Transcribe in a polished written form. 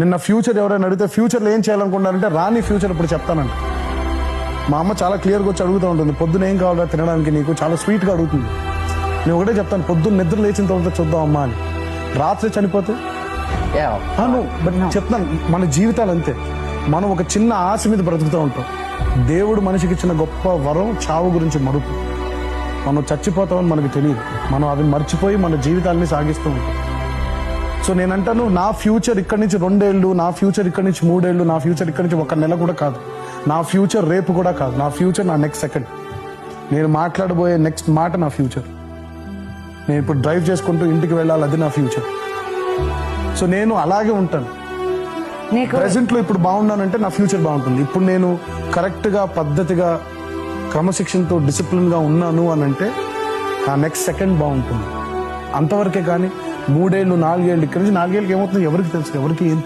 నిన్న ఫ్యూచర్ ఎవరైనా అడిగితే ఫ్యూచర్లో ఏం చేయాలనుకుంటారంటే రాని ఫ్యూచర్ ఇప్పుడు చెప్తానంట. మా అమ్మ చాలా క్లియర్గా వచ్చి అడుగుతూ ఉంటుంది, పొద్దున ఏం కావాలా తినడానికి, నీకు చాలా స్వీట్గా అడుగుతుంది. నేను ఒకటే చెప్తాను, పొద్దున్న నిద్ర లేచిన తర్వాత చూద్దాం అమ్మా అని. రాత్రి చనిపోతే బట్ చెప్తాను, మన జీవితాలు అంతే. మనం ఒక చిన్న ఆశ మీద బ్రతుకుతూ ఉంటాం. దేవుడు మనిషికి ఇచ్చిన గొప్ప వరం చావు గురించి మరుపు. మనం చచ్చిపోతామని మనకు తెలియదు. మనం అవి మర్చిపోయి మన జీవితాలని సాగిస్తూ ఉంటాం. సో నేనంటాను, నా ఫ్యూచర్ ఇక్కడి నుంచి 2 ఏళ్ళు, నా ఫ్యూచర్ ఇక్కడి నుంచి 3 ఏళ్ళు, నా ఫ్యూచర్ ఇక్కడి నుంచి 1 నెల కూడా కాదు, నా ఫ్యూచర్ రేపు కూడా కాదు. నా ఫ్యూచర్ నా నెక్స్ట్ సెకండ్. నేను మాట్లాడబోయే నెక్స్ట్ మాట నా ఫ్యూచర్. నేను ఇప్పుడు డ్రైవ్ చేసుకుంటూ ఇంటికి వెళ్ళాలి, అది నా ఫ్యూచర్. సో నేను అలాగే ఉంటాను. ప్రెసెంట్లో ఇప్పుడు బాగున్నానంటే నా ఫ్యూచర్ బాగుంటుంది. ఇప్పుడు నేను కరెక్ట్గా, పద్ధతిగా, క్రమశిక్షణతో, డిసిప్లిన్గా ఉన్నాను అని అంటే నా నెక్స్ట్ సెకండ్ బాగుంటుంది. అంతవరకే కానీ 3 ఏళ్ళు 4 ఏళ్ళు ఇక్కడి నుంచి 4 ఏళ్ళకి ఏమవుతుంది ఎవరికి తెలుసు, ఎవరికి ఏం